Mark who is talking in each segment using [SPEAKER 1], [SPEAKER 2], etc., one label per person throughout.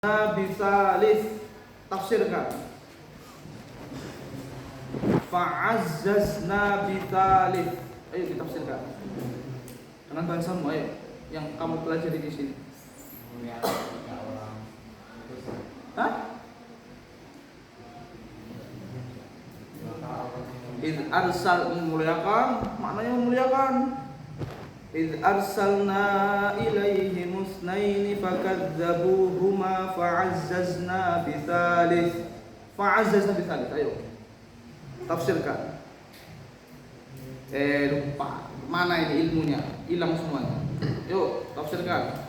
[SPEAKER 1] bisalis, tafsirkan. Fa'azzazna bisalis. Ayo ditafsirkan dengan bahasamu, ayo yang kamu pelajari di sini. Hah? Id arsal, memuliakan, maknanya memuliakan. Id arsalna ilaihi musnaini fakadzabuhuma fa'azzazna bitsalits. Fa'azzazna bitsalits. Ayo tafsirkan. Lupa. Mana ini ilmunya? Hilang semuanya. Yuk tafsirkan.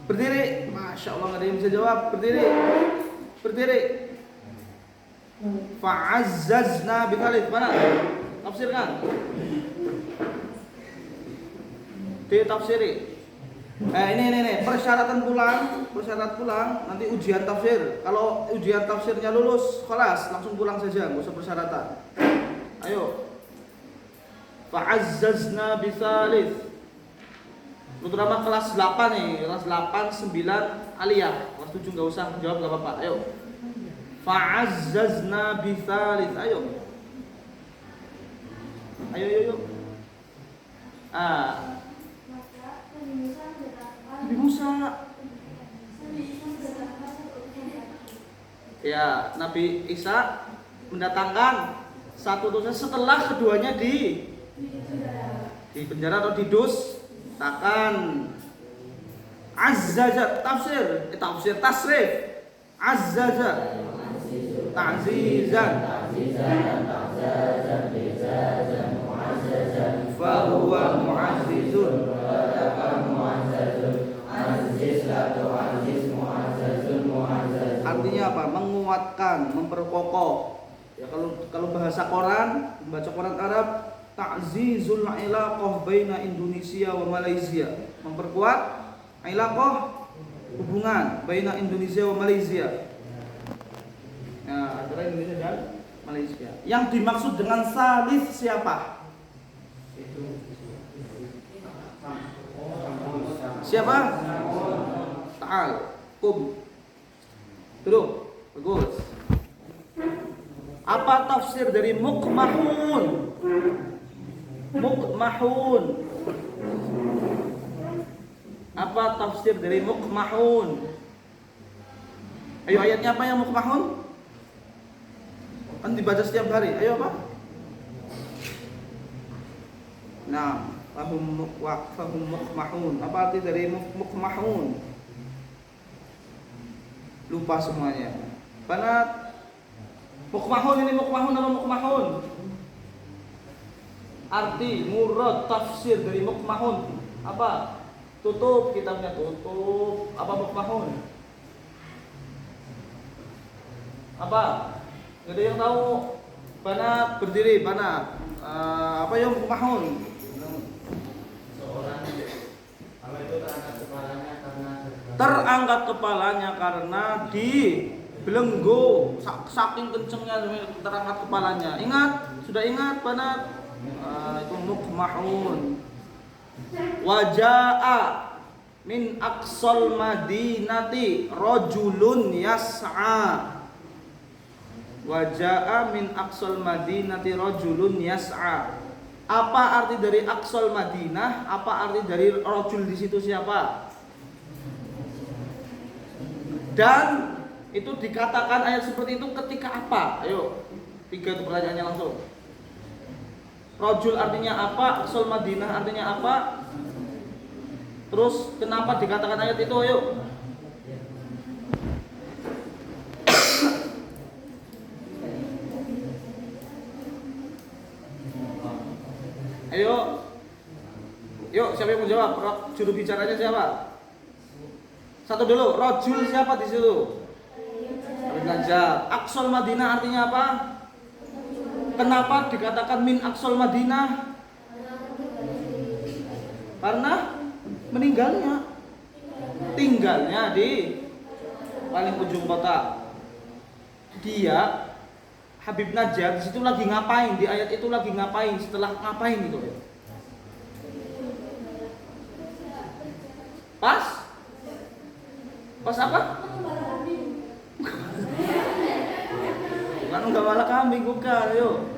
[SPEAKER 1] Berdiri. Masya Allah, nggak ada yang bisa jawab. Berdiri. Berdiri. Fa'azzazna bitsalits. Mana? Tafsirkan. Ditafsiri. Ini persyaratan pulang, nanti ujian tafsir. Kalau ujian tafsirnya lulus, kelas langsung pulang saja, enggak usah persyaratan. Ayo. Fa'azzazna bitsalits. Terutama kelas 8 nih, kelas 8, 9 aliyah. Kelas 7 enggak usah jawab, enggak apa-apa. Ayo. Fa'azzazna bitsalits. Ayo. Ayo. Nabi Musa. Ya, Nabi Isa mendatangkan satu utusan setelah keduanya di penjara atau didustakan. Azzaza, tafsir tasrif. Azzaza, ta'zizan, fahuwa mu'azzizun. Artinya apa? Menguatkan, memperkokoh. Ya kalau bahasa Quran, membaca Quran Arab, ta'zizul ilaqah baina Indonesia wa Malaysia. Memperkuat ilaqah, hubungan baina Indonesia wa Malaysia. Nah, antara Indonesia dan Malaysia. Yang dimaksud dengan salis siapa? Siapa? Ta'al, kum. Duduk, bagus. Apa tafsir dari mukmahun? Mukmahun. Apa tafsir dari mukmahun? Ayo, ayatnya apa yang mukmahun? Kan dibaca setiap hari. Ayo apa? Nah, fahum mukmahun. Apa arti dari mukmahun? Lupa semuanya. Banat. Mukmahun ini mukmahun apa mukmahun? Arti, murad, tafsir dari mukmahun apa? Tutup, kitabnya tutup. Apa mukmahun? Apa? Gak ada yang tahu. Banat, berdiri, banat. Apa yang mukmahun?
[SPEAKER 2] Seorang kalau itu
[SPEAKER 1] terangkat kepalanya karena dibelenggu, saking kencengnya terangkat kepalanya. Ingat, sudah ingat banat? Itu mukmahun. Waja'a min aqsal madinati rajulun yas'a. Waja'a min aqsal madinati rajulun yas'a. Apa arti dari aqsal Madinah? Apa arti dari rajul di situ siapa? Dan itu dikatakan ayat seperti itu ketika apa? Ayo, 3 itu pertanyaannya langsung. Rajul artinya apa? Aqsal Madinah artinya apa? Terus kenapa dikatakan ayat itu? Ayo. Ayo. Yuk, siapa yang mau jawab? Juru bicaranya siapa? Satu dulu, rajul siapa di situ? Belajar. Aqsal Madinah artinya apa? Kenapa dikatakan min Aqsal Madinah? Karena meninggalnya, tinggalnya di paling ujung kota. Dia Habib Najjar di situ lagi ngapain? Di ayat itu lagi ngapain? Setelah ngapain itu? Pas Pas apa? Bukan gembala kambing, bukan. Ayo.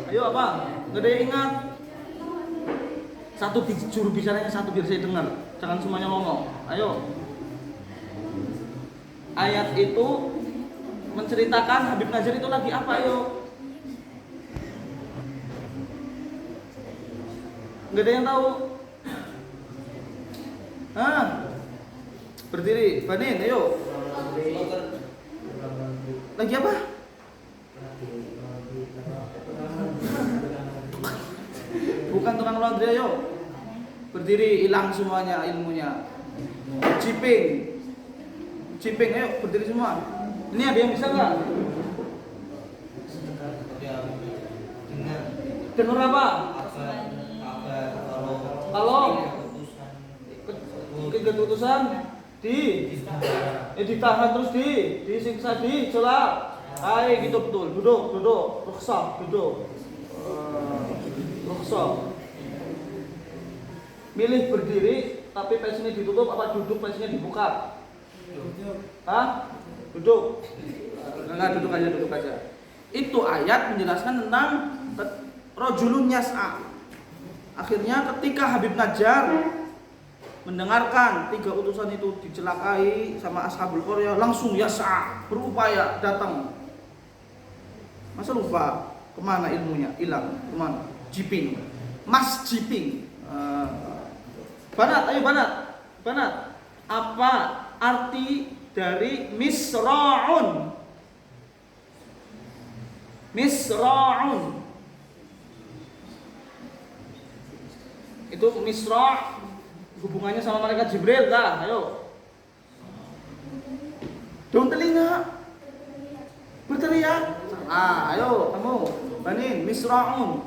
[SPEAKER 1] Ayo apa? Nggak ada yang ingat. Satu juru bicaranya satu biar saya dengar. Jangan semuanya ngomong. Ayo. Ayat itu menceritakan Habib Najjar itu lagi apa? Ayo. Nggak ada yang tahu. Hah? Berdiri, Banin, ayo. Lagi apa? Bukan tukang laundry, ayo. Berdiri, hilang semuanya ilmunya. Ciping, ayo berdiri semua. Ini ada yang bisa nggak? Dengar apa? Kalau keputusan ditahan terus disiksa, dicelak. Hai, gitu betul. Duduk. Rukhsah, duduk. Rukhsah. Milih berdiri tapi pecinya ditutup apa duduk pecinya dibuka? Hah? Duduk. Enggak, duduk aja. Itu ayat menjelaskan tentang rajulun yas'a. Akhirnya ketika Habib Najjar mendengarkan 3 utusan itu dicelakai sama Ashabul Qaryah, langsung yas'a, berupaya datang. Masa lupa? Kemana ilmunya? Hilang. Kemana? Jiping. Mas Jiping. Banat. Apa arti dari misra'un? Itu misra' hubungannya sama malaikat Jibril dah. Ayo. Daun telinga. Berteriak. Ayo kamu. Banin, misra'un.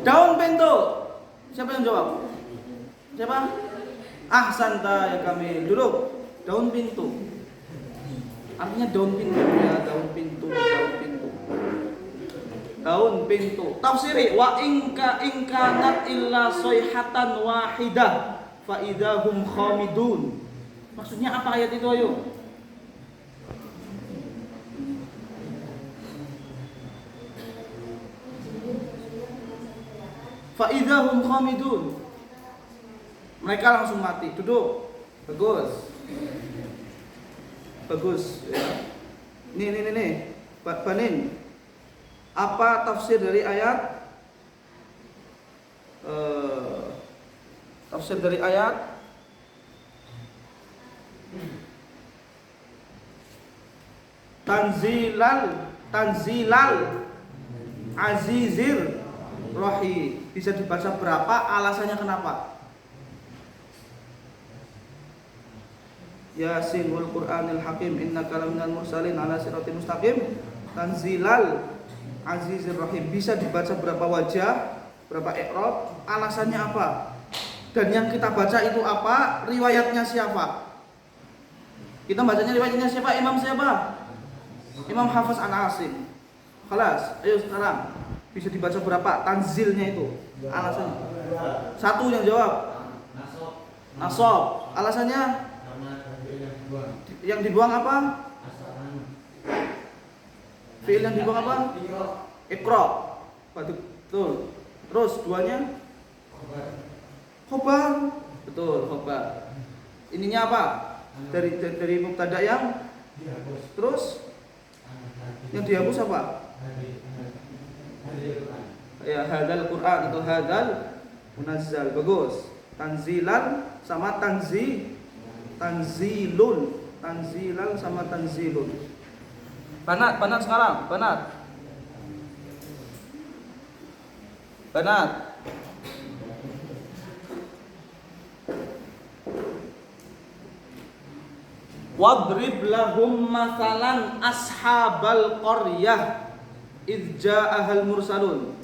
[SPEAKER 1] Daun pintu. Siapa yang jawab? Siapa? Ahsanta ya kami. Duduk. Daun pintu. Artinya daun pintu ya, daun pintu. Tafsiri wa inkanat illa sayhatan wahidah fa idahum khamidun. Maksudnya apa ayat itu, ayo? Fa idahum khamidun. Mereka langsung mati. Duduk. Bagus ya. Nih. Banin. Apa tafsir dari ayat? Tanzilal Azizir Rahim. Bisa dibaca berapa? Alasannya kenapa? Yasin wal Qur'anil Hakim innaka laminal mursalin ala siratal mustaqim. Tanzilal Azizir Rahim. Bisa dibaca berapa wajah, berapa i'rab, alasannya apa? Dan yang kita baca itu apa? Riwayatnya siapa? Kita bacanya riwayatnya siapa? Imam siapa? Imam Hafiz An-Asim. Khalas, ayo sekarang. Bisa dibaca berapa? Tanzilnya itu. Alasannya. Satu yang jawab. Nasab. Alasannya? Yang dibuang apa? Fi'il yang dibuang apa? Iqra. Betul. Terus duanya? Khobar. Betul, khobar. Ininya apa? Dari mubtada yang terus yang dihapus apa? Ya, hadzal Qur'an atau hadzal munazzal. Bagus. Tanzilan sama tanzilun. Tanzilan sama tanzilun. Banat sekarang, banat. Wadrib lahum masalan ashabal qaryah idh ja'ahal mursalun.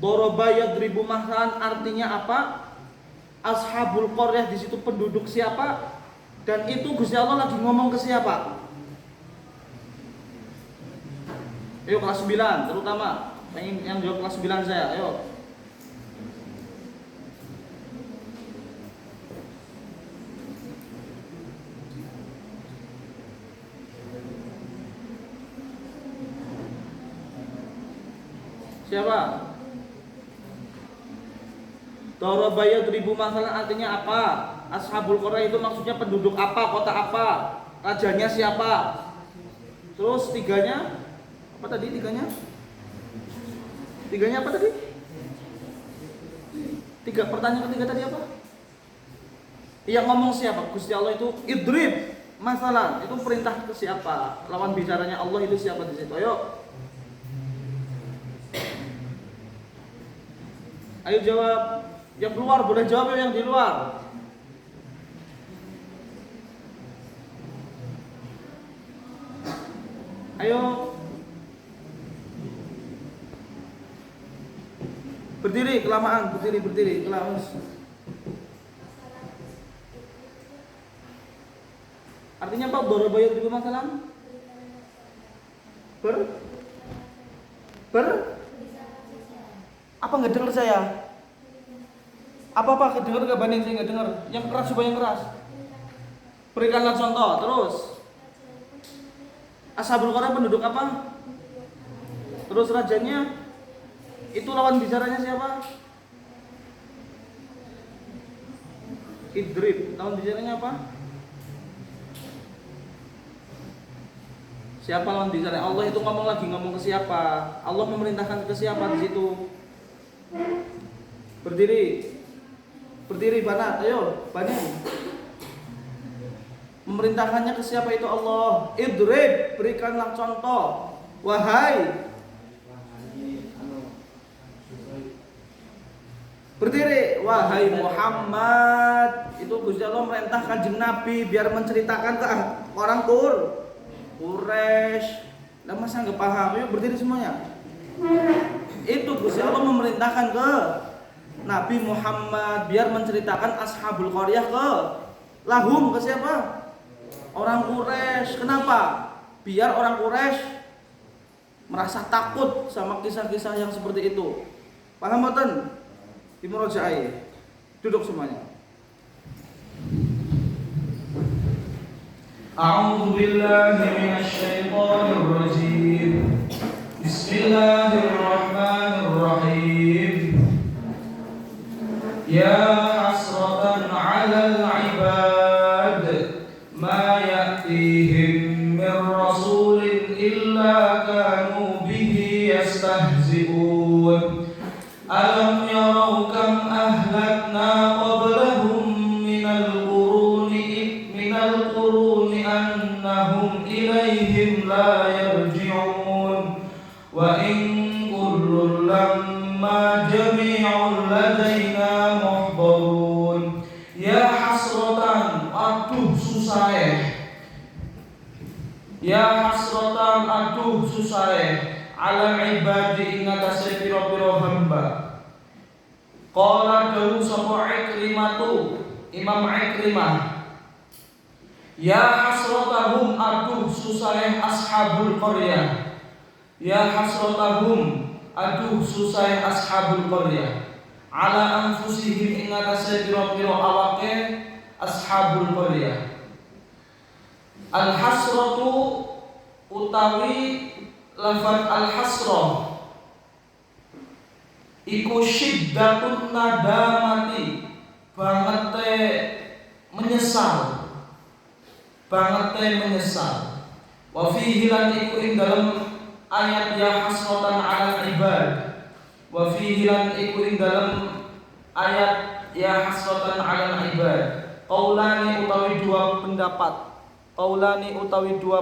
[SPEAKER 1] Daraba yadribu masalan artinya apa? Ashabul qaryah di situ penduduk siapa? Dan itu Gusti Allah lagi ngomong ke siapa? Ayo kelas 9 terutama yang jawab kelas 9 saya, ayo. Siapa? Daraba yadribu masalah artinya apa? Ashabul Qaryah itu maksudnya penduduk apa, kota apa? Rajanya siapa? Terus tiganya apa tadi tiganya? Tiganya apa tadi? Pertanyaan ketiga tadi apa? Yang ngomong siapa? Gusti Allah itu idrib masalah, itu perintah ke siapa? Lawan bicaranya Allah itu siapa di situ? Ayo jawab. Yang keluar boleh jawab yang di luar. Ayo. Berdiri kelamaan, berdiri kelamaan. Artinya apa? Dorobayat juga masalah? Apa nggak dengar saya? Apa kedengar nggak banding saya nggak dengar? Yang keras coba yang keras. Berikanlah contoh. Terus Ashabul Qaryah penduduk apa? Terus rajanya itu lawan bicaranya siapa? Idrib. Lawan bicaranya apa? Siapa lawan bicaranya? Allah itu ngomong ke siapa? Allah memerintahkan ke siapa di situ? Berdiri Banat, ayo Bani. Memerintahkannya ke siapa itu Allah? Idrib, berikanlah contoh. Wahai. Berdiri, wahai Muhammad. Itu Gusti Allah merintah Kanjeng Nabi biar menceritakan ke orang Quraisy. Lah masa nggak paham? Yuk berdiri semuanya. Itu Gusti Allah memerintahkan ke Nabi Muhammad biar menceritakan Ashabul Qaryah ke siapa? Orang Quraisy. Kenapa? Biar orang Quraisy merasa takut sama kisah-kisah yang seperti itu. Paham mboten? Dimurojai. Duduk semuanya. A'udzu billahi minasy syaithanir rajim. Bismillahirrahmanirrahim. Ya hasratan 'alal 'ibad ma ya'tihim min rasulin illa kanu bihi yastahzi'un. Alam yarau kam ahlakna qablahum minal quruni annahum ilaihim la yarji'un. Wa in kullun lamma jami'un ladaina muhdarun. Ya hasratan, aduh susah. Ya hasratan, aduh susah. Ala ibadi ingatase piro-piro hamba. Qala dawu sapa Ikrimatu, Imam Ikrimah. Ya hasratahum, aduh susah ashabul qaryah. Ya hasratahum, aduh susah ashabul qaryah. Ala anfusihim ingatase piro-piro awake ashabul qaryah. Al hasratu utawi lafaz al-hasrah iku syiddatun nadamati, bangete menyesal. Wa fihi lan iku ing dalem ayat ya hasratan 'alal ibad. Wa fihi lan iku ing dalem ayat ya hasratan 'alal ibad. Qaulani utawi dua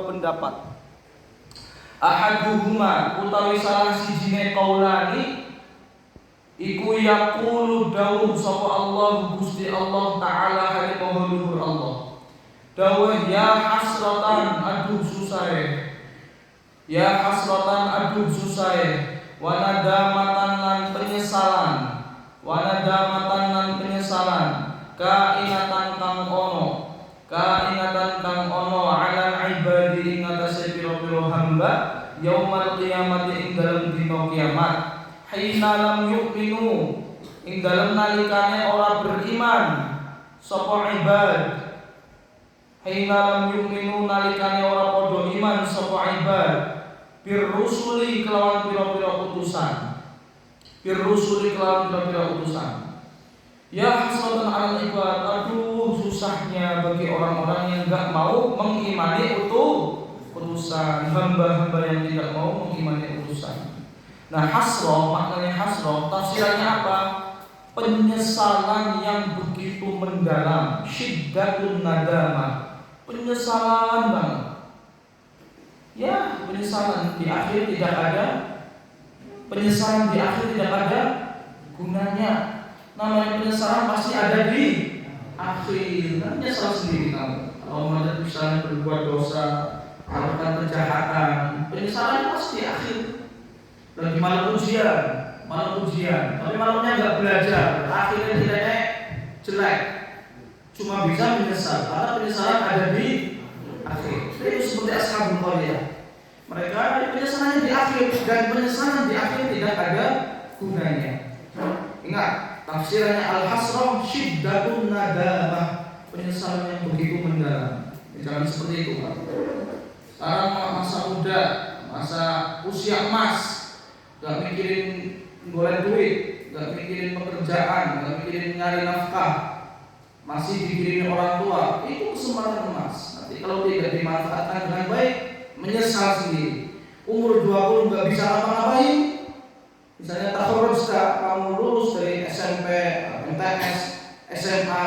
[SPEAKER 1] pendapat. Ahaduhuma utawi salah sijine qaulani iku yaqulu dawuh sapa Allah Gusti Allah taala halimah luhur Allah. Dawuh ya hasratan, aduh susah. Ya hasratan, aduh susah. Wa nadamatan lan penyesalan. Kainatan kang ono ala ibadi ing atase pira-pira hamba yaumal qiyamati ing dalem dina kiamat. Hina lam yu'minu, ing dalem nalikane ora beriman sapa ibad. Hina lam yu'minu, nalikane ora padha iman sapa ibad bir rusuli kelawan pira-pira utusan.
[SPEAKER 2] Birrusuli kelawan pira-pira utusan. Ya hasratan 'alal ibad, aduh susahnya bagi orang-orang yang enggak mau mengimani utusan, hamba-hamba yang tidak mau mengimani utusan. Nah, hasroh, maknanya hasroh, tafsirannya apa? Penyesalan yang begitu mendalam, syiddatun nadamah, penyesalan banget. Ya, penyesalan di akhir tidak ada, penyesalan di akhir tidak ada gunanya. Namanya penyesalan pasti ada di akhir. Nanti nyesal sendiri kamu. Kalau misalnya berbuat dosa, melakukan kejahatan, penyesalan pasti di akhir. Lagi malam ujian, tapi malamnya nggak belajar, akhirnya nilainya jelek, cuma bisa menyesal karena penyesalan ada di akhir. Itu seperti ashabul qaryah, mereka penyesalannya di akhir, dan penyesalan di akhir tidak ada gunanya. Ingat, tafsirannya al-hasrah syiddatun nadamah, penyesalan yang begitu mendalam. Jangan seperti itu, Pak. Sekarang masa muda, masa usia emas, gak mikirin golek duit, gak mikirin pekerjaan, gak mikirin nyari nafkah, masih dikirim orang tua, itu kesempatan emas. Nanti kalau tidak dimanfaatkan dengan baik, menyesal sendiri. Umur 20 gak bisa apa-apain. Misalnya takharruj, kamu lulus dari SMP, MTS, SMA,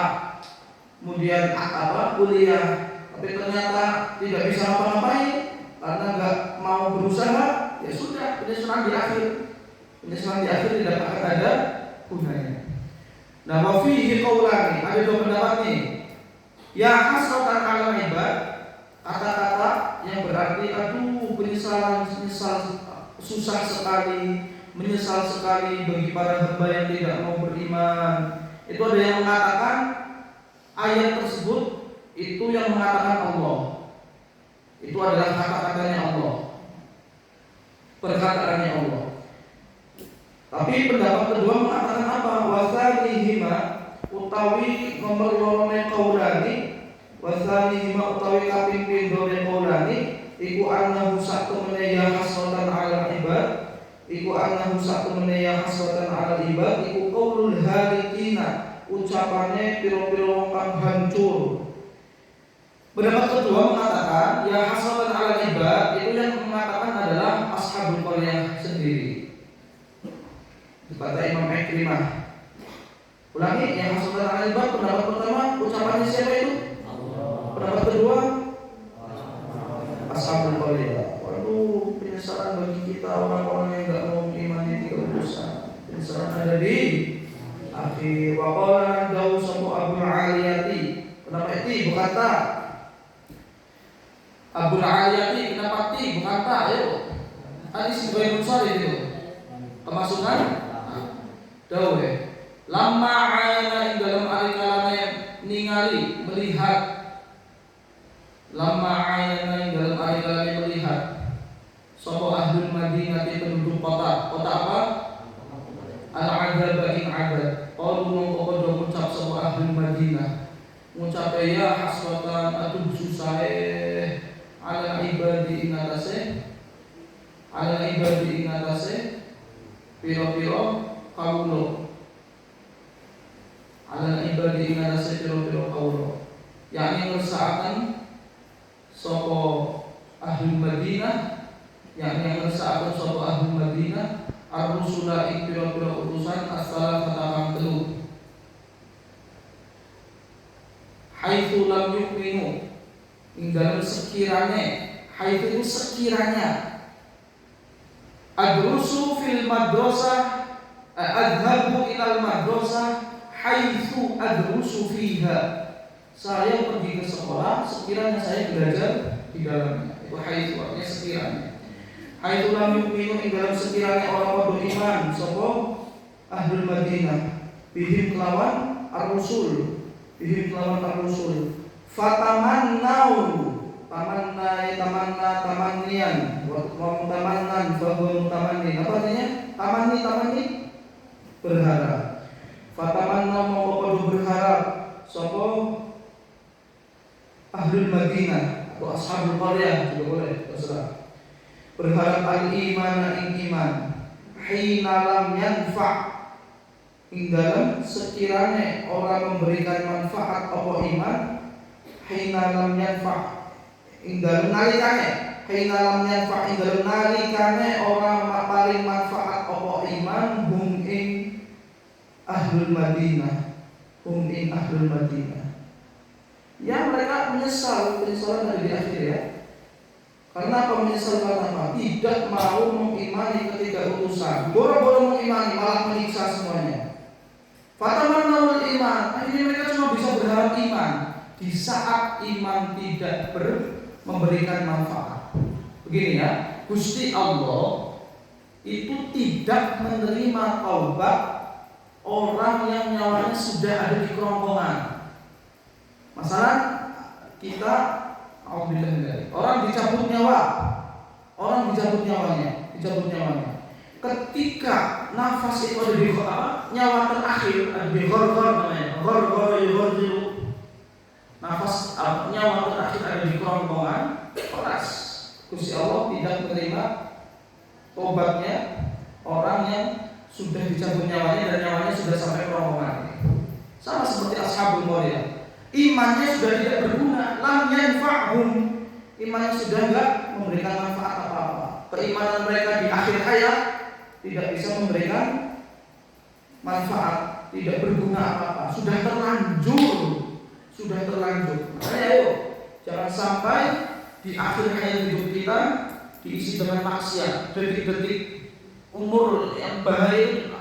[SPEAKER 2] kemudian kuliah, tapi ternyata tidak bisa apa-apain karena nggak mau berusaha, ya sudah, penyesalan di akhir. Penyesalan di akhir tidak akan ada gunanya. Nah, wa fihi qaulani, ada dua pendapat nih. Ya hasratan 'alal ibad, kata-kata yang berarti aduh penyesalan, susah sekali, menyesal sekali bagi para hamba yang tidak mau beriman. Itu ada yang mengatakan ayat tersebut itu yang mengatakan Allah. Itu adalah kata-katanya Allah, perkataannya Allah. Tapi pendapat kedua mengatakan apa? Wasanihima utawi nomor lorone qaulani, wasanihima utawi kaping pindhone qaulani iku annahu satemene ya hasratan 'alal ibad, iku annahu satemene ya hasratan 'alal ibad, iku qaulul halikina, ucapane pira-pira wong kang hancur. Pendapat kedua mengatakan ya hasratan 'alal ibad, itu yang mengatakan adalah ashabul qaryah sendiri. Kata Imam Ikrimah. Ulangi, yang hasratan 'alal ibad, pendapat pertama ucapannya siapa itu? Allah. Pendapat kedua ashabul qaryah. Waduh, penyesalan bagi kita orang-orang yang enggak mau mengimani 3 dosa. Penyesalan ada di akhir. Wa qala dawu sabu Abul Aliyati. Kenapa itu berkata Abul Aliyati, kenapa ti berkata? Ayo. Hadis Ibnu Sa'id itu. Kemasukan dawu lama ayana ing dalam ari-kalane ningali melihat, lama ayana ing dalam ari-kalane melihat sapa ahlul Madinah, penduduk kota apa? Al-adab ing adab. Qalu mongko padha ngucap sapa ahlul Madinah, ngucap ya hasratan, aduh susahe ala ibadi ing atase, ala ibadi ing atase piro-piro kawula, ala ibadi ing atase piro-piro kawula, yakni ngersakaken sapa ahlul Madinah, yakni ngersakaken sapa ahlul Madinah ar-rusula ing piro-piro utusan asal katakan telu, haitsu lam yu'minu, ing dalam sekiranya, haitsu itu sekiranya, adrusu fil madrasah, adhabu ilal madrasah haitsu adrusu fiha, saya pergi ke sekolah sekiranya saya belajar di dalamnya. Itu haitsu artinya sekiranya. Haitsu lam yu'minu, ing dalam sekiranya orang beriman sapa ahlul Madinah bihim kelawan ar-rusul, bihim kelawan ar-rusul, fatamannau, tamanna tamannian, wa mutamannan fa huwa mutamannin. Apa artinya? Tamanni berharap. Fatamanna mongko padha berharap sapa ahlul Madinah atau ashabul qaryah juga boleh terserah. Berharap al-iman ing iman, hina lam yanfa', ing dalem sekiranya orang memberikan manfaat apa iman, hina lam yanfa', ing dalem nalikane, hina lam yanfa', ing dalem nalikane orang paling manfaat apa iman, hum ing ahlul Madinah, hum ing ahlul Madinah. Ya, mereka menyesal, penyesalan ada di akhir ya. Karena apa menyesal? Karena apa? Tidak mau mengimani ketika utusan, boro-boro mengimani malah menyiksa semuanya. Fatamannawul iman, akhirnya mereka cuma bisa berharap iman di saat iman tidak memberikan manfaat. Begini ya, Gusti Allah itu tidak menerima taubat orang yang nyawanya sudah ada di kerongkongan. Masalah kita orang dicabut nyawanya, ketika nafas itu ada di nyawa terakhir, ada di ghorghor namanya, nafas nyawa terakhir ada di kerongkongan, keras. Gusti Allah tidak menerima tobatnya orang yang sudah dicabut nyawanya dan nyawanya sudah sampai kerongkongan. Sama seperti Ashabul Qaryah. Imannya sudah tidak berguna, lam yanfa'hum, imannya sudah tidak memberikan manfaat apa-apa. Keimanan mereka di akhir hayat tidak bisa memberikan manfaat, tidak berguna apa-apa, sudah terlanjur. Makanya ayo, jangan sampai di akhir hayat hidup kita diisi dengan maksiat, detik-detik umur yang bahaya itu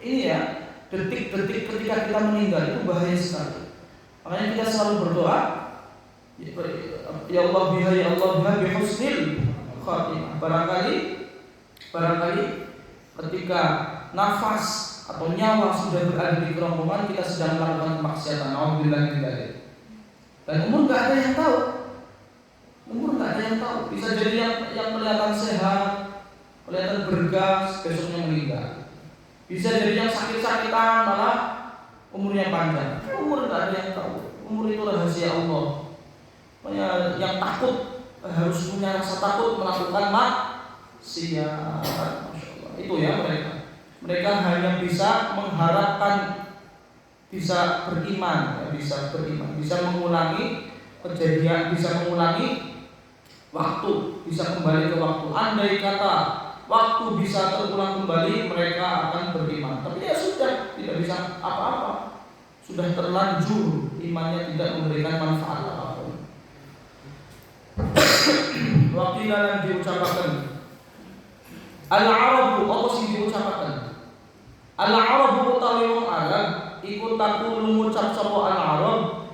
[SPEAKER 2] ini ya, detik-detik ketika kita meninggal itu bahaya sekali. Makanya kita selalu berdoa, ya Allah biha bihusnil khatimah. Barangkali ketika nafas atau nyawa sudah berada di kerongkongan, kita sedang melakukan kemaksiatan. Alhamdulillah tidak. Dan umur nggak ada yang tahu. Bisa jadi yang kelihatan sehat, kelihatan bergas, besoknya meninggal. Bisa jadi yang sakit-sakitan malah umurnya panjang. Umur nggak ada yang tahu. Umur itu rahasia Allah. Makanya yang takut harus punya rasa takut melakukan maksiat. Masya Allah. Itu ya mereka hanya bisa mengharapkan bisa beriman, bisa mengulangi kejadian, bisa mengulangi waktu, bisa kembali ke waktu. Andai kata waktu bisa terulang kembali, mereka akan beriman. Tapi ya sudah, tidak bisa apa-apa. Sudah terlanjur imannya tidak memberikan manfaat apapun. Wakilah yang diucapkan Al-Arabu, apa sih diucapkan? Al-Arabu utawi wong Arab iku takulu ngucap sapa al-Arab,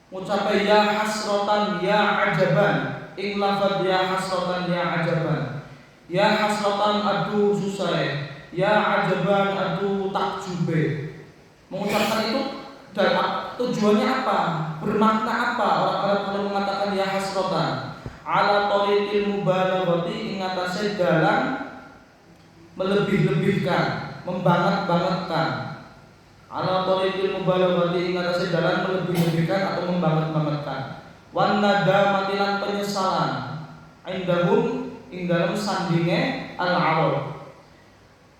[SPEAKER 2] ngucape ya hasratan ya ajaban, ing lafadz ya hasratan ya ajaban. Ya hasratan aduh susah, ya ajaban aduh takjube. Mengucapkan itu dan tujuannya apa? Bermakna apa? Orang-orang kalau mengatakan ya hasratan ala tariqil mubalaghati ing atase dalan melebih-lebihkan, membanget-bangetkan. Ala tariqil mubalaghati ing atase dalan melebih-lebihkan atau membanget-bangetkan. Wan nadamati lan penyesalan indahum ing dalam sandinge al-Arab.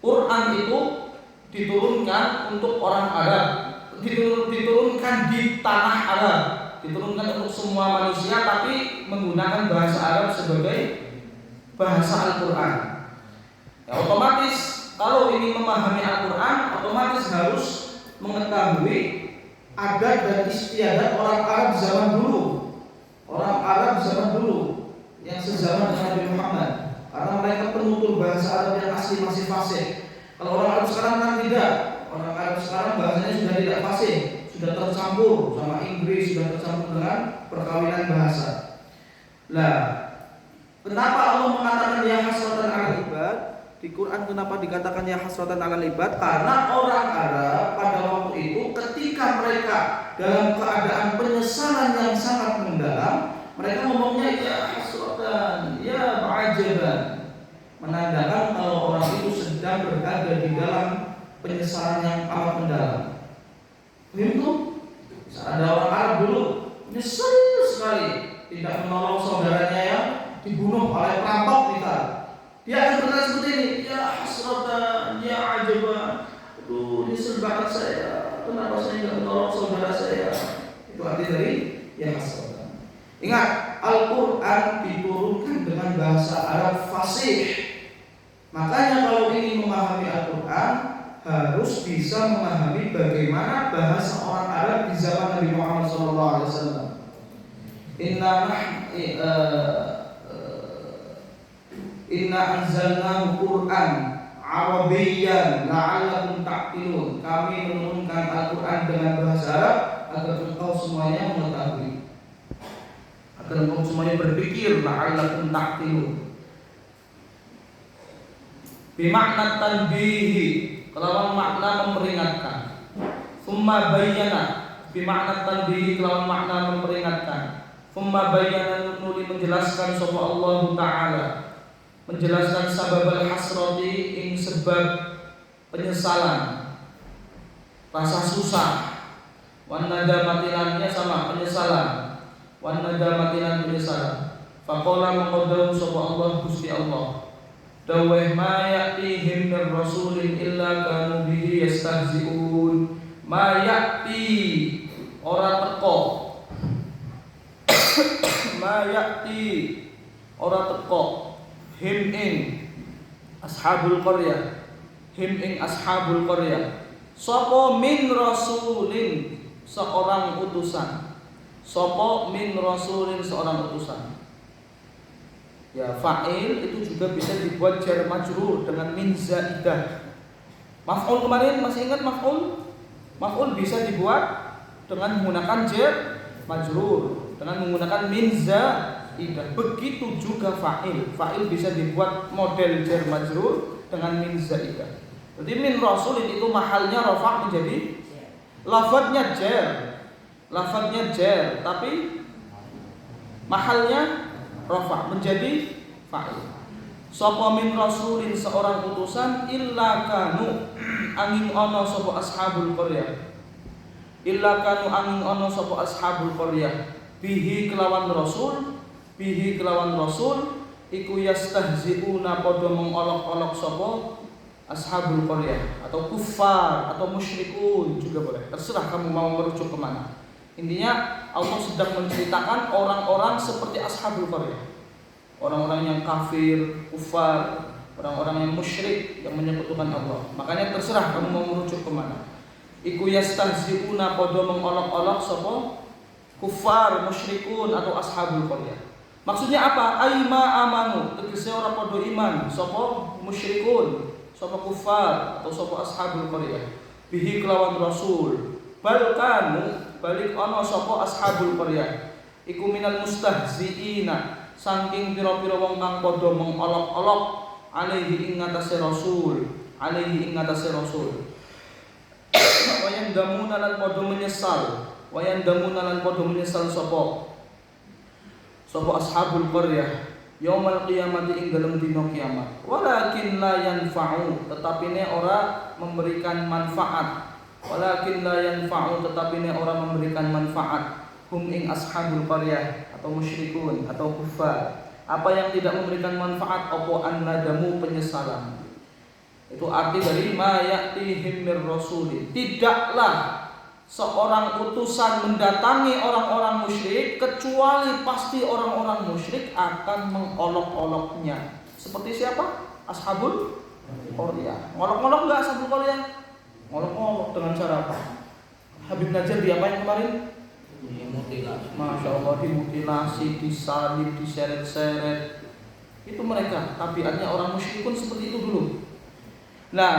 [SPEAKER 2] Quran itu diturunkan untuk orang Arab, diturunkan di tanah Arab, diturunkan untuk semua manusia, tapi menggunakan bahasa Arab sebagai bahasa Al-Quran. Ya, otomatis kalau ingin memahami Al-Quran, otomatis harus mengetahui adat dan istiadat orang Arab zaman dulu. Orang Arab zaman dulu yang sezaman dengan Nabi Muhammad, karena mereka penutur bahasa Arab yang asli masih fasih. Kalau orang Arab sekarang kan tidak. Orang Arab sekarang bahasanya sudah tidak fasih, sudah tercampur sama Inggris, sudah tercampur dengan perkawinan bahasa. Lah, kenapa Allah mengatakan ya hasratan 'alal ibad? Di Quran kenapa dikatakan ya hasratan 'alal ibad? Karena orang Arab pada waktu itu ketika mereka dalam keadaan penyesalan yang sangat mendalam, mereka ngomongnya ya hasratan, ya ajaban, menandakan kalau orang itu sedang berada di dalam penyesalan yang amat mendalam. Itu ada orang Arab dulu nyesel sekali tidak menolong saudaranya yang dibunuh oleh perampok kita. Dia akan berkata seperti ini, ya hasratan menyusul bakat saya, kenapa saya nggak menolong saudara saya? Itu arti dari ya hasratan. Ingat, Al-Quran diturunkan dengan bahasa Arab fasih. Makanya kalau ingin memahami Al-Quran harus bisa memahami bagaimana bahasa orang Arab di zaman Nabi Muhammad SAW. Inna anzalnahu Qur'an Arabiyyan la'allakum ta'qilun. Kami menurunkan Al-Quran dengan bahasa Arab agar engkau semuanya mengetahui, agar engkau semuanya berpikir. La'allakum ta'qilun bimakna tanbihi, kelawan makna memperingatkan. Summa bayyana bimakna tanbihi, kelawan makna memperingatkan. Summa bayyana, nuli menjelaskan sapa Allah Ta'ala, menjelaskan sababal hasrati, ing sebab penyesalan, rasa susah. Wan nadamatilannya sama penyesalan, wan nadamatilan penyesalan. Faqala maqaddahu sapa Allah Gusti Allah, daweh ma ya'tihim min rasulin illa kanu bihi yastahzi'un. Ma ya'ti ora teko ma ya'ti ora teko him ing ashabul qaryah, him ing ashabul qaryah, sapa min rasulin seorang utusan, sapa min rasulin seorang utusan. Ya, fa'il itu juga bisa dibuat jar majrur dengan min zaidah. Maf'ul kemarin masih ingat maf'ul? Maf'ul bisa dibuat dengan menggunakan jar majrur, dengan menggunakan min zaidah. Begitu juga fa'il. Fa'il bisa dibuat model jar majrur dengan min zaidah. Jadi min rasulin itu mahalnya rafa' menjadi lafadznya jar, tapi mahalnya rafa' menjadi fa'il. Sapa min rasulin seorang utusan illa kanu angin ono sapa ashabul qaryah, illa kanu angin ono sapa ashabul qaryah bihi kelawan rasul, bihi kelawan rasul iku yastahzi'una, padha mengolok-olok sapa ashabul qaryah, atau kufar atau musyrikun juga boleh, terserah kamu mau merujuk kemana. Intinya Allah sedang menceritakan orang-orang seperti ashabul qaryah, orang-orang yang kafir, kufar, orang-orang yang musyrik, yang menyekutukan Allah. Makanya terserah kamu mau merujuk kemana. Iku yastahzi'una, padha mengolok-olok sapa kufar, musyrikun atau ashabul qaryah. Maksudnya apa? Aima amanu, tegese ora padha iman sapa musyrikun, sapa kufar atau sapa ashabul qaryah bihi kelawan rasul. Balkanu balik ana sapa ashabul qaryah iku minal mustahziina, saking pira-pira wong kang padha mengolok-olok alaihi ing atase rasul, alaihi ing atase rasul. Wayan damuna lan padha menyesal, wayan damuna lan padha menyesal sapa ashabul qaryah yaumal qiyamati ing dalem dina kiamat. Walakin la yanfa'u, tetapine ora memberikan manfaat. Walakin la yanfa'u, tetapine ora memberikan manfaat. Hum ing ashabul qaryah atau musyrikun atau kufar. Apa yang tidak memberikan manfaat? Apa an-nadamu, penyesalan. Itu arti dari ma ya'tihim mir rasulin. Tidaklah seorang utusan mendatangi orang-orang musyrik kecuali pasti orang-orang musyrik akan mengolok-oloknya. Seperti siapa? Ashabul qaryah. Ngolok-ngolok enggak ashabul qaryah? Ngolok-ngolok dengan cara apa? Habib Najjar diapain kemarin? Dimutilasi. Masya Allah, dimutilasi, disalib, diseret-seret. Itu mereka, tabiatnya orang musyrikun seperti itu dulu. Nah,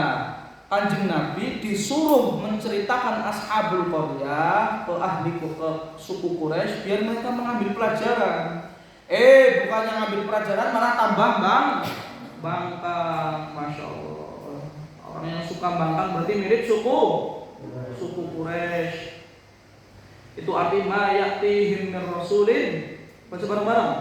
[SPEAKER 2] Kanjeng Nabi disuruh menceritakan ashabul qaryah ke ahli ke suku Quraisy biar mereka mengambil pelajaran. Bukannya ngambil pelajaran malah tambah bangkang. Masya Allah. Orang yang suka bangkang berarti mirip suku Quraisy. Itu arti ma ya'tihim mir rasulin. Baca bareng-bareng.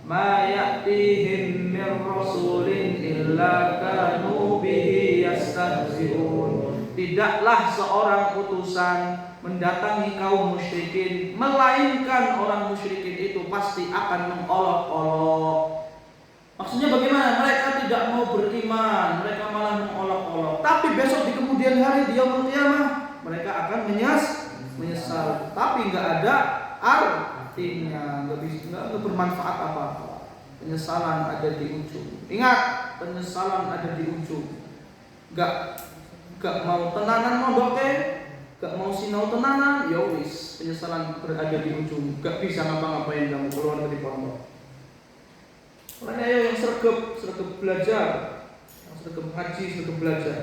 [SPEAKER 2] Ma ya'tihim mir rasulin illa kanu bihi yastahzi'un. Tidaklah seorang utusan mendatangi kaum musyrikin, melainkan orang musyrikin itu pasti akan mengolok-olok.
[SPEAKER 1] Maksudnya bagaimana? Mereka tidak mau beriman, mereka malah mengolok-olok. Tapi besok di kemudian hari di yaumul qiyamah mereka akan menyesal. Tapi nggak ada artinya, nggak bermanfaat apa-apa. Penyesalan ada di ujung. Ingat, penyesalan ada di ujung. Gak mau tenanan mondoknya, gak mau sinau tenanan, ya wis, penyesalan berada di ujung. Gak bisa ngapa-ngapain kamu keluar dari pondok. Makanya ayo yang sergap belajar, yang sergap ngaji, sergap belajar.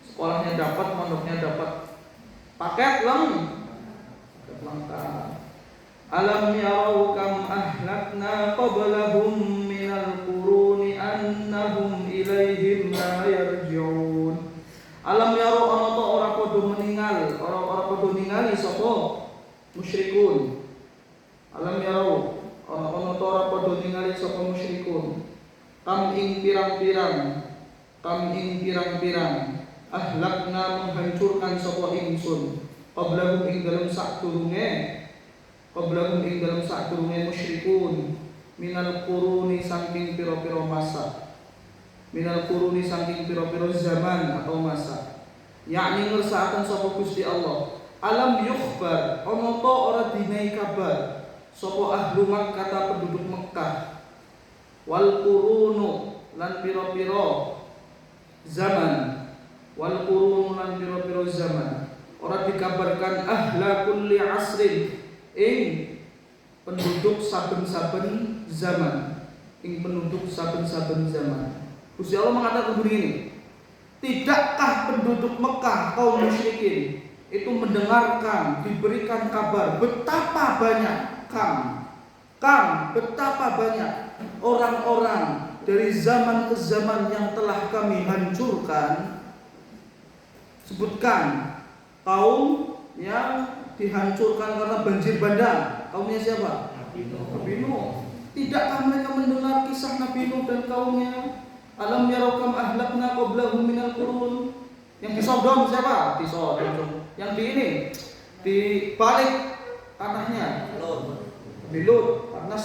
[SPEAKER 1] Sekolahnya dapat, mondoknya dapat, paket lengkap. Alam yarau kam ahlakna qablahum minal quruni annahum ilaihim la yarji'un. Alam yarau ana ta ora padha meninggal, ora padha ningali sapa musyrikun. Alam yarau ana ta ora padha ningali sapa musyrikun. Kam ing pirang-pirang ahlakna menghancurkan sapa ingsun qablahum ing dalem sadurunge musyrikun minal quruni saking pira-pira masa, minal quruni saking pira-pira zaman atau masa, yakni ngersakaken sapa Gusti Allah. Alam yukhbar ana ta ora dinai kabar sapa ahlu Makkah penduduk Mekah, wal qurunu lan pira-pira zaman, wal qurunu lan pira-pira zaman, ora dikabarkan ahla kulli asrin ing penduduk saben-saben zaman, Gusti Allah mengatakan begini, tidakkah penduduk Mekah kaum musyrikin itu mendengarkan, diberikan kabar betapa banyak betapa banyak orang-orang dari zaman ke zaman yang telah kami hancurkan. Sebutkan kaum yang dihancurkan karena banjir bandang. Kaumnya siapa? Nabi Nuh. Tidakkah mereka mendengar kisah Nabi Nuh dan kaumnya? Alam yarau kam ahlakna qablahum minal qurun. Yang di Sodom siapa? Di Sodom. Yang di ini, di balik tanahnya di Lut, karena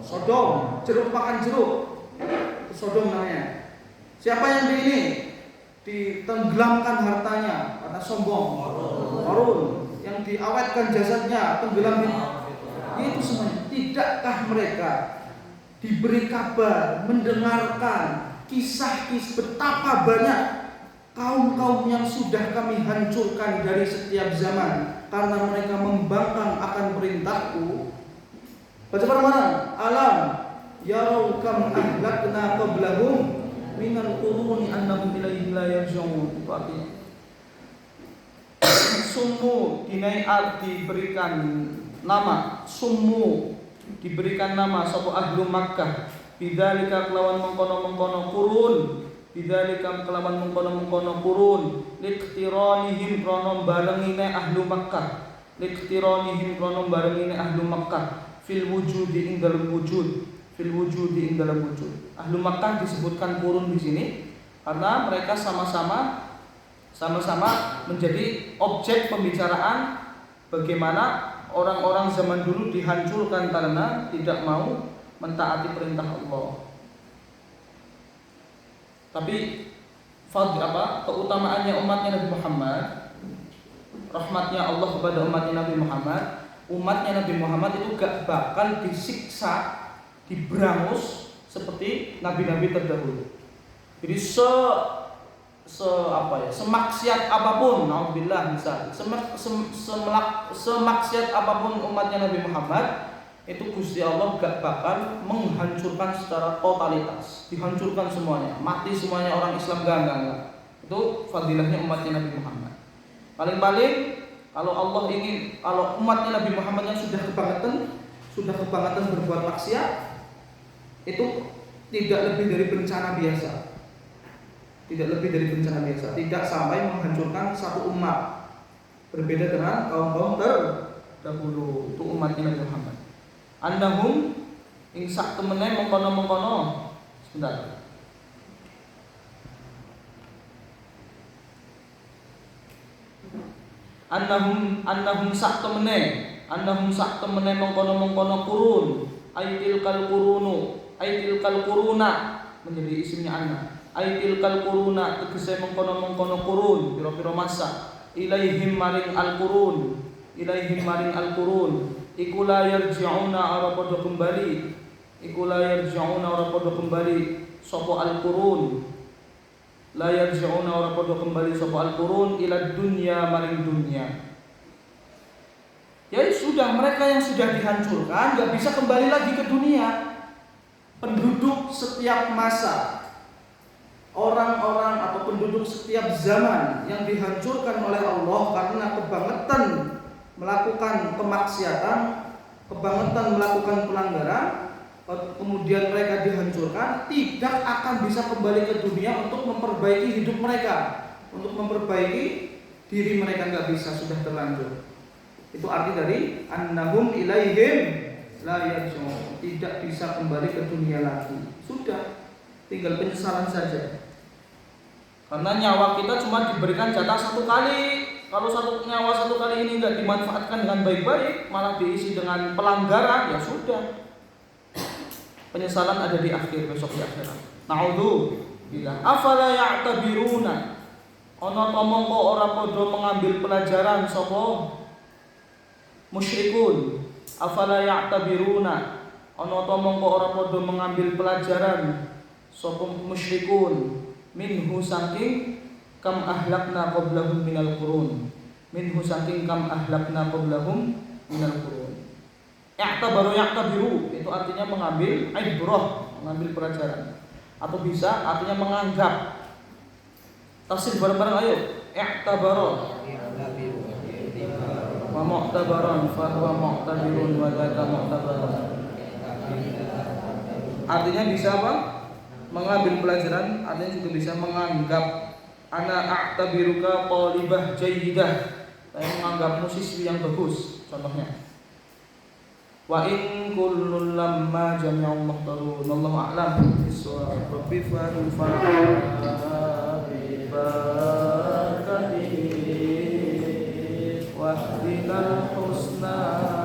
[SPEAKER 1] Sodom, jeruk makan jeruk. Sodom namanya. Siapa yang di ini? Ditenggelamkan hartanya karena sombong. Qarun. Yang diawetkan jasadnya, tenggelam itu semuanya. Tidakkah mereka diberi kabar, mendengarkan kisah-kisah betapa banyak kaum-kaum yang sudah kami hancurkan dari setiap zaman karena mereka membangkang akan perintahku. Baca bareng-bareng. Alam yarau kam ahlakna qablahum minal quruni annahum ilaihi la yarji'un. Itu artinya summu dinai diberikan nama, summu diberikan nama sapa ahlu Makkah bidzalika kelawan mengkono-mengkono qurun, bidzalika kelawan mengkono-mengkono qurun liqtiranihim krono barengine ahlu Makkah, liqtiranihim krono barengine ahlu Makkah fil wujudi ing dalam wujud, fil wujudi ing dalam wujud. Ahlu Makkah disebutkan qurun di sini karena mereka sama-sama menjadi objek pembicaraan bagaimana orang-orang zaman dulu dihancurkan karena tidak mau mentaati perintah Allah. Tapi keutamaannya umatnya Nabi Muhammad, rahmatnya Allah kepada umatnya Nabi Muhammad, umatnya Nabi Muhammad itu gak bakal disiksa, diberangus seperti nabi-nabi terdahulu. Jadi semaksiat apapun, naudzubillah misal, semaksiat apapun umatnya Nabi Muhammad, itu Gusti Allah gak bakal menghancurkan secara totalitas, dihancurkan semuanya, mati semuanya orang Islam enggak. Itu fadilahnya umatnya Nabi Muhammad. Paling-paling kalau umatnya Nabi Muhammad yang sudah kebangetan berbuat maksiat, itu tidak lebih dari bencana biasa. Tidak sampai menghancurkan satu umat. Berbeda dengan kaum-kaum terdahulu, itu umatnya Nabi Muhammad. Annahum ing sak temene mengkono-mengkono. Sebentar. Annahum sak temene mengkono-mengkono qurun, aitil kal qurunu
[SPEAKER 2] aitil kal quruna menjadi isimnya anna. Aitil kal quruna tegese mengkono-mengkono kurun pira-pira masa. Ilaihim maring al-qurun. Ilaihim maring al-qurun. Iku la yarji'una ora padha kembali. Iku la yarji'una ora padha kembali sapa al-qurun. La yarji'una ora padha kembali sapa al-qurun ila dunya maring dunya. Ya sudah, mereka yang sudah dihancurkan nggak bisa kembali lagi ke dunia. Penduduk setiap masa, orang-orang atau penduduk setiap zaman yang dihancurkan oleh Allah karena kebangetan melakukan kemaksiatan, kebangetan melakukan pelanggaran, kemudian mereka dihancurkan, tidak akan bisa kembali ke dunia untuk memperbaiki hidup mereka, untuk memperbaiki diri mereka, nggak bisa, sudah terlanjur. Itu arti dari annahum ilaihim la yarji'un, tidak bisa kembali ke dunia lagi. Sudah, tinggal penyesalan saja. Karena nyawa kita cuma diberikan jatah 1 kali. Kalau nyawa 1 kali ini tidak dimanfaatkan dengan baik-baik, malah diisi dengan pelanggaran, ya sudah. Penyesalan ada di akhir, besok di akhirat. Na'udzubillah. Afala ya'tabiruna. Ana ta mongko ora padha mengambil pelajaran sapa musyrikun. Afala ya'tabiruna. Ana ta mongko ora padha mengambil pelajaran sapa musyrikun. Minhu saking kam ahlakna qablahum minal qurun. Minhu saking kam ahlakna qablahum minal qurun. Ya'tabiru itu artinya mengambil ibrah, mengambil pelajaran. Atau bisa artinya menganggap. Tafsir bareng-bareng ayo. I'tabara wa mu'tabaran fa huwa mu'tabirun wa dzaka mu'tabaran. Artinya bisa apa? Mengambil pelajaran, artinya juga bisa menganggap. Ana a'tabiruka qalibah jayyidah. Saya menganggapmu siswi yang bagus, contohnya. Wa in kullun lamma jami'un muhtarun. Wallahu a'lam bissawab. Rabbi fa'alna bi barakatihi wahdinal husna